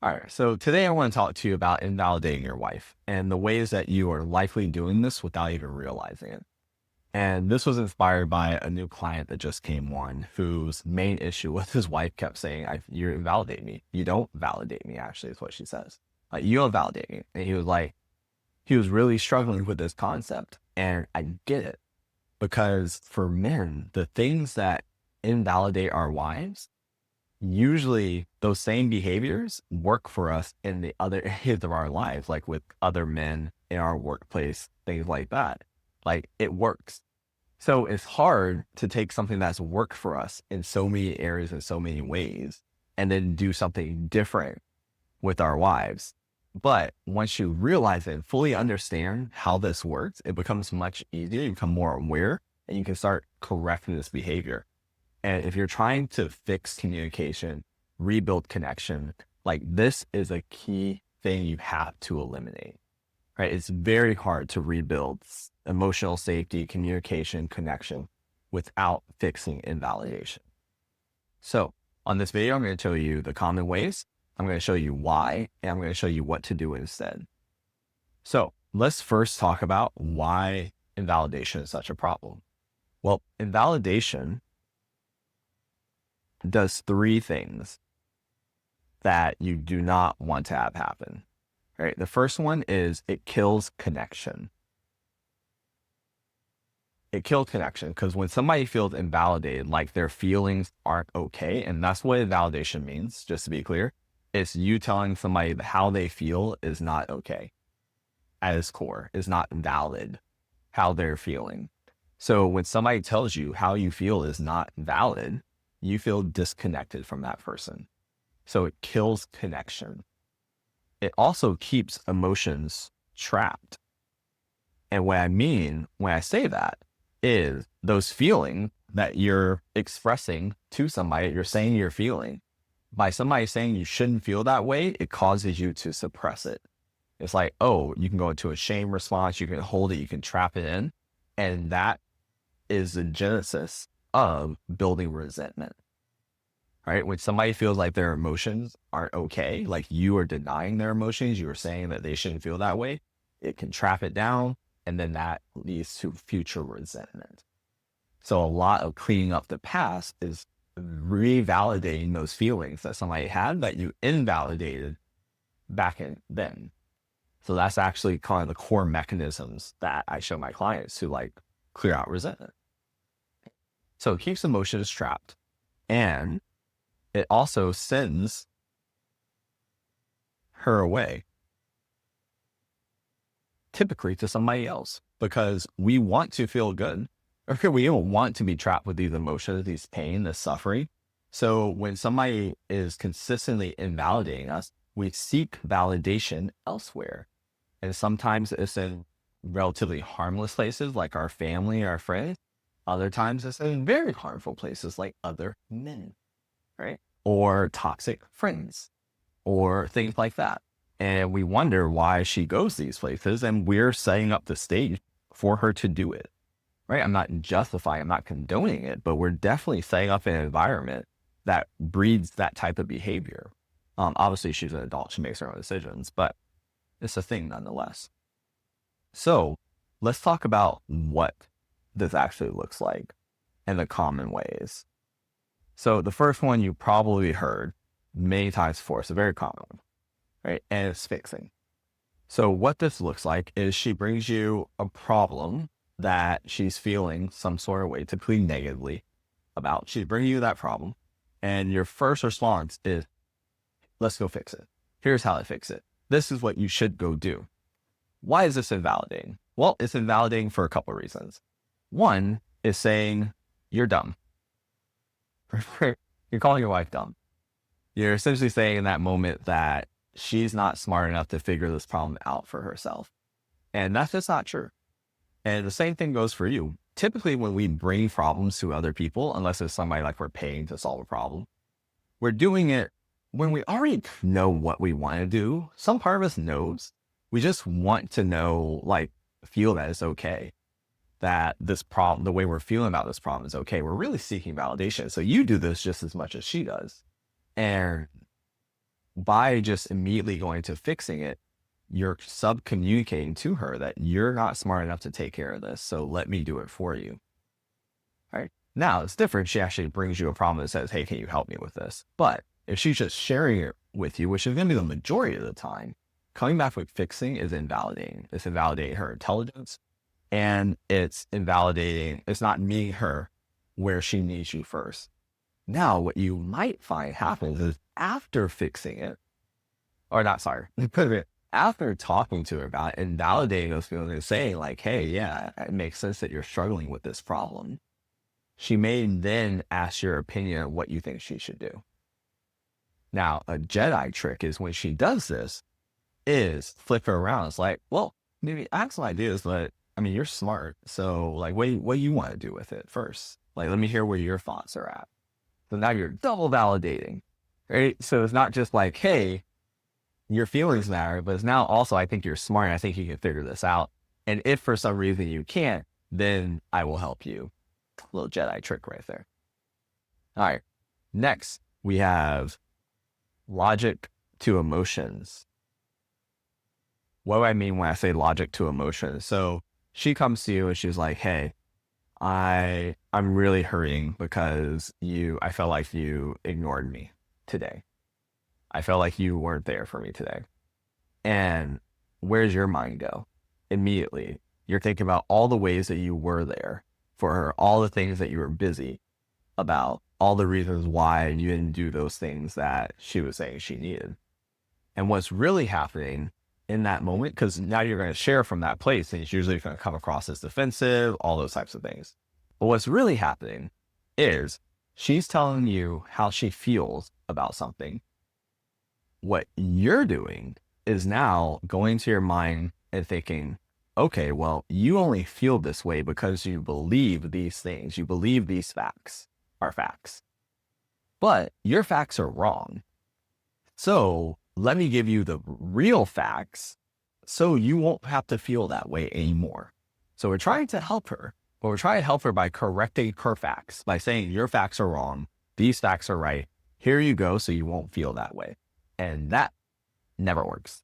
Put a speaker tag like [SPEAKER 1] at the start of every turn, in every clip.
[SPEAKER 1] All right. So today I want to talk to you about invalidating your wife and the ways that you are likely doing this without even realizing it. And this was inspired by a new client that just came on whose main issue was his wife kept saying, "You invalidate me. You don't validate me," actually, is what she says. Like, you don't validate me. And he was like, he was really struggling with this concept. And I get it because for men, the things that invalidate our wives, usually those same behaviors work for us in the other areas of our lives, like with other men in our workplace, things like that. Like, it works. So it's hard to take something that's worked for us in so many areas in so many ways and then do something different with our wives. But once you realize it and fully understand how this works, it becomes much easier. You become more aware and you can start correcting this behavior. And if you're trying to fix communication, rebuild connection, like, this is a key thing you have to eliminate, right? It's very hard to rebuild emotional safety, communication, connection without fixing invalidation. So on this video, I'm going to show you the common ways. I'm going to show you why, and I'm going to show you what to do instead. So let's first talk about why invalidation is such a problem. Well, invalidation does three things that you do not want to have happen, right? The first one is it kills connection. It kills connection because when somebody feels invalidated, like their feelings aren't okay, and that's what invalidation means, just to be clear, it's you telling somebody that how they feel is not okay at its core, is not valid, how they're feeling. So when somebody tells you how you feel is not valid, you feel disconnected from that person. So it kills connection. It also keeps emotions trapped. And what I mean when I say that is those feelings that you're expressing to somebody, you're saying you're feeling, by somebody saying you shouldn't feel that way, it causes you to suppress it. It's like, oh, you can go into a shame response, you can hold it, you can trap it in. And that is the genesis of building resentment. Right? When somebody feels like their emotions aren't okay, like you are denying their emotions, you are saying that they shouldn't feel that way, it can trap it down, and then that leads to future resentment. So a lot of cleaning up the past is revalidating those feelings that somebody had that you invalidated back in then. So that's actually kind of the core mechanisms that I show my clients to, like, clear out resentment. So it keeps emotions trapped, and it also sends her away, typically to somebody else, because we want to feel good. Okay, we don't want to be trapped with these emotions, these pain, this suffering. So when somebody is consistently invalidating us, we seek validation elsewhere. And sometimes it's in relatively harmless places like our family, our friends. Other times it's in very harmful places like other men, right? Or toxic friends or things like that. And we wonder why she goes these places, and we're setting up the stage for her to do it, right? I'm not justifying, I'm not condoning it, but we're definitely setting up an environment that breeds that type of behavior. Obviously, she's an adult, she makes her own decisions, but it's a thing nonetheless. So let's talk about what this actually looks like and the common ways. So the first one you probably heard many times before, it's a very common one, right? And it's fixing. So what this looks like is she brings you a problem that she's feeling some sort of way, typically negatively about. She's bringing you that problem, and your first response is, let's go fix it. Here's how to fix it. This is what you should go do. Why is this invalidating? Well, it's invalidating for a couple of reasons. One is saying you're dumb. You're calling your wife dumb. You're essentially saying in that moment that she's not smart enough to figure this problem out for herself. And that's just not true. And the same thing goes for you. Typically, when we bring problems to other people, unless it's somebody like we're paying to solve a problem, we're doing it when we already know what we want to do. Some part of us knows. We just want to know, like, feel that it's okay, that this problem, the way we're feeling about this problem is okay. We're really seeking validation. So you do this just as much as she does. And by just immediately going to fixing it, you're sub-communicating to her that you're not smart enough to take care of this. So let me do it for you. Right now, it's different. She actually brings you a problem that says, hey, can you help me with this? But if she's just sharing it with you, which is going to be the majority of the time, coming back with fixing is invalidating. It's invalidating her intelligence, and it's invalidating, it's not meeting her where she needs you first. Now, what you might find happens is after fixing it, or not, sorry, after talking to her about it and validating those feelings and saying like, hey, yeah, it makes sense that you're struggling with this problem, she may then ask your opinion on what you think she should do. Now, a Jedi trick is when she does this, is flip her around. It's like, well, maybe I have some ideas, but I mean, you're smart. So like, what do you want to do with it first? Like, let me hear where your thoughts are at. So now you're double validating, right? So it's not just like, hey, your feelings matter, but it's now also, I think you're smart. I think you can figure this out. And if for some reason you can't, then I will help you. A little Jedi trick right there. All right. Next, we have logic to emotions. What do I mean when I say logic to emotions? So she comes to you and she's like, hey, I'm really hurting because I felt like you ignored me today. I felt like you weren't there for me today. And where's your mind go? Immediately, you're thinking about all the ways that you were there for her, all the things that you were busy about, all the reasons why you didn't do those things that she was saying she needed. And what's really happening in that moment, because now you're going to share from that place, and it's usually going to come across as defensive, all those types of things. But what's really happening is she's telling you how she feels about something. What you're doing is now going to your mind and thinking, okay, well, you only feel this way because you believe these things. You believe these facts are facts. But your facts are wrong. So let me give you the real facts so you won't have to feel that way anymore. So we're trying to help her, but we're trying to help her by correcting her facts, by saying your facts are wrong, these facts are right. Here you go, so you won't feel that way. And that never works.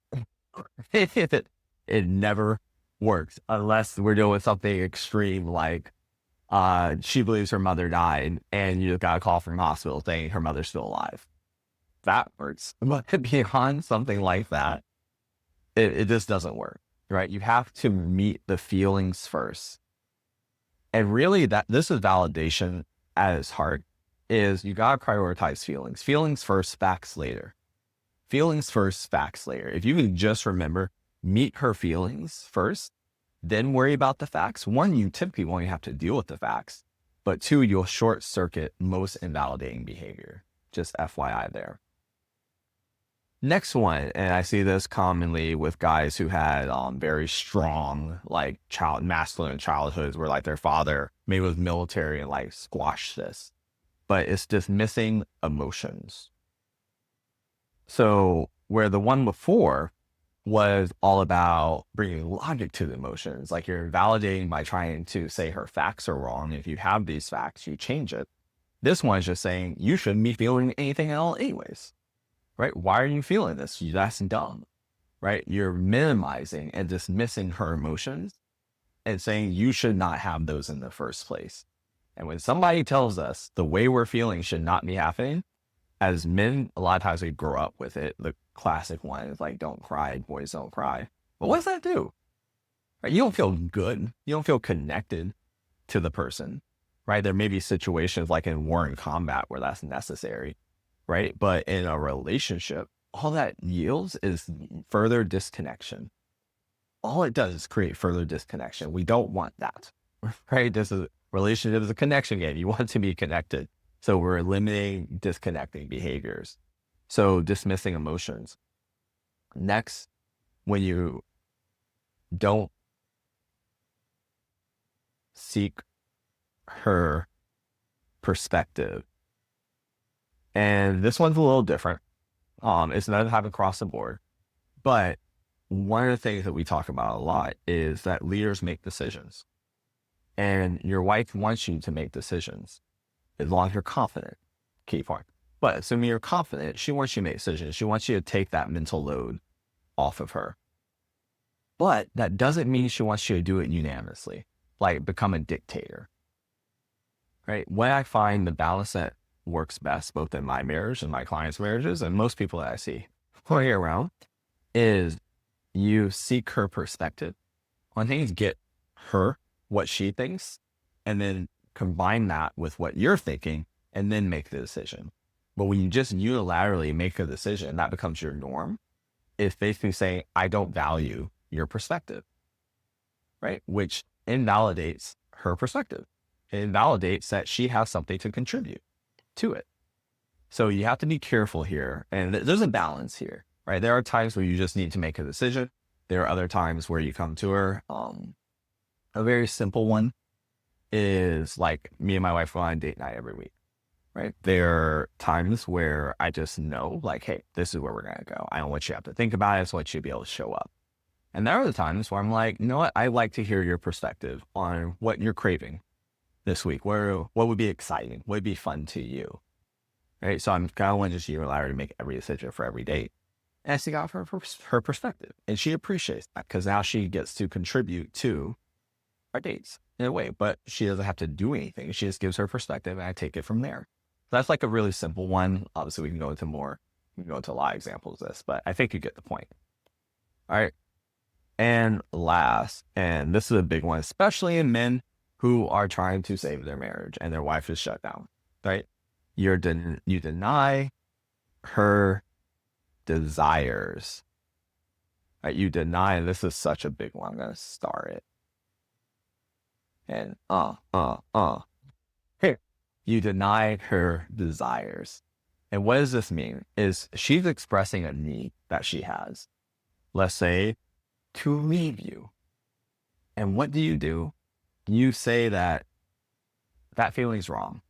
[SPEAKER 1] It never works unless we're doing something extreme like she believes her mother died and you got a call from the hospital saying her mother's still alive. That works. But beyond something like that, it just doesn't work, right? You have to meet the feelings first. And really this is validation at its heart, is you got to prioritize feelings. Feelings first, facts later. Feelings first, facts later. If you can just remember, meet her feelings first, then worry about the facts. One, you typically won't have to deal with the facts, but two, you'll short circuit most invalidating behavior. Just FYI there. Next one, and I see this commonly with guys who had very strong like masculine childhoods where like their father maybe was military and like squashed this, but it's dismissing emotions. So where the one before was all about bringing logic to the emotions, like you're validating by trying to say her facts are wrong. If you have these facts, you change it. This one is just saying you shouldn't be feeling anything at all anyways, right? Why are you feeling this? That's dumb, right? You're minimizing and dismissing her emotions and saying you should not have those in the first place. And when somebody tells us the way we're feeling should not be happening, as men, a lot of times we grow up with it. The classic one is like, don't cry, boys don't cry. But what does that do? Right? You don't feel good. You don't feel connected to the person, right? There may be situations like in war and combat where that's necessary, right? But in a relationship, all that yields is further disconnection. All it does is create further disconnection. We don't want that, right? Relationship is a connection game. You want to be connected. So we're eliminating disconnecting behaviors. So dismissing emotions. Next, when you don't seek her perspective. And this one's a little different. It's not happen across the board. But one of the things that we talk about a lot is that leaders make decisions. And your wife wants you to make decisions as long as you're confident. Key point. But assuming you're confident, she wants you to make decisions. She wants you to take that mental load off of her. But that doesn't mean she wants you to do it unanimously, like become a dictator, right? What I find the balance that works best, both in my marriage and my clients' marriages, and most people that I see all year round, is you seek her perspective on things, get her what she thinks, and then combine that with what you're thinking, and then make the decision. But when you just unilaterally make a decision, that becomes your norm. It's basically saying, I don't value your perspective, right? Which invalidates her perspective. It invalidates that she has something to contribute to it. So you have to be careful here. And there's a balance here, right? There are times where you just need to make a decision. There are other times where you come to her. A very simple one is like me and my wife go on a date night every week, right? There are times where I just know, like, hey, this is where we're going to go. I don't want you to have to think about it. I just want you to be able to show up. And there are the times where I'm like, you know what? I'd like to hear your perspective on what you're craving this week. What would be exciting? What would be fun to you? Right? So I'm kind of want just unilaterally to make every decision for every date. And I seek out her perspective. And she appreciates that because now she gets to contribute to our dates in a way, but she doesn't have to do anything. She just gives her perspective and I take it from there. So that's like a really simple one. Obviously we can go into a lot of examples of this, but I think you get the point. All right. And last, and this is a big one, especially in men who are trying to save their marriage and their wife is shut down, right? You deny her desires, right? You deny, and this is such a big one. I'm going to star it. And, here, you deny her desires. And what does this mean? Is she's expressing a need that she has. Let's say, to leave you. And what do? You say that feeling's wrong.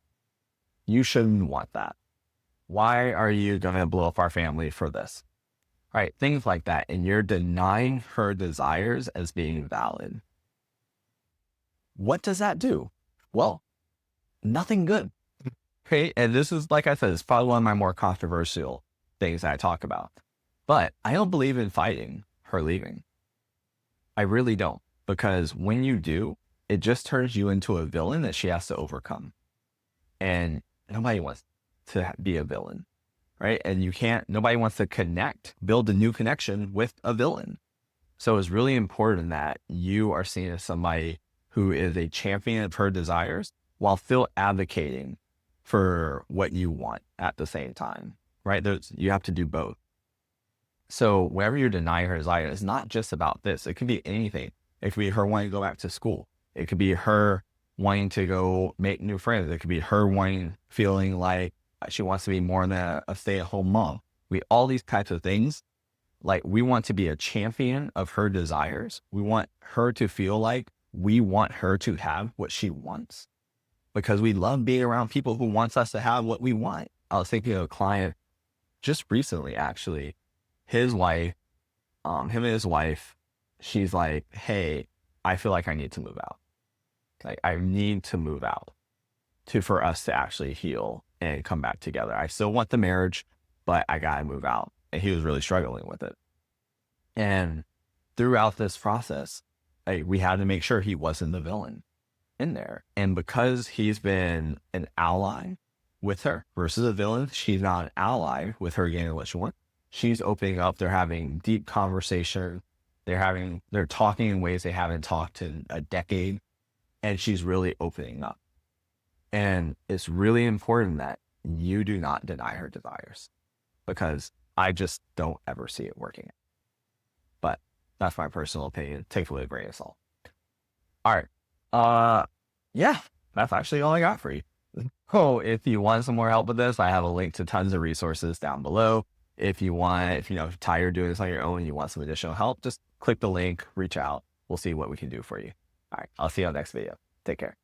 [SPEAKER 1] You shouldn't want that. Why are you going to blow up our family for this? Right? Things like that. And you're denying her desires as being valid. What does that do? Well, nothing good. Okay. And this is, like I said, it's probably one of my more controversial things that I talk about. But I don't believe in fighting her leaving. I really don't, because when you do, it just turns you into a villain that she has to overcome. And nobody wants to be a villain, right? And nobody wants to build a new connection with a villain. So it's really important that you are seen as somebody who is a champion of her desires while still advocating for what you want at the same time, right? You have to do both. So whenever you're denying her desire, it's not just about this. It could be anything. It could be her wanting to go back to school. It could be her wanting to go make new friends. It could be her feeling like she wants to be more than a stay-at-home mom. All these types of things, like we want to be a champion of her desires. We want her to feel like we want her to have what she wants because we love being around people who wants us to have what we want. I was thinking of a client just recently, actually. His wife, him and his wife, she's like, hey, I feel like I need to move out. Like I need to move out for us to actually heal and come back together. I still want the marriage, but I gotta move out. And he was really struggling with it. And throughout this process, we had to make sure he wasn't the villain in there. And because he's been an ally with her versus a villain, she's not an ally with her getting what she wants. She's opening up. They're having deep conversation. They're talking in ways they haven't talked in a decade. And she's really opening up. And it's really important that you do not deny her desires because I just don't ever see it working. But that's my personal opinion. Take it with a grain of salt. All right. Yeah, that's actually all I got for you. Oh, if you want some more help with this, I have a link to tons of resources down below. If you're tired of doing this on your own and you want some additional help, just click the link, reach out. We'll see what we can do for you. All right. I'll see you on the next video. Take care.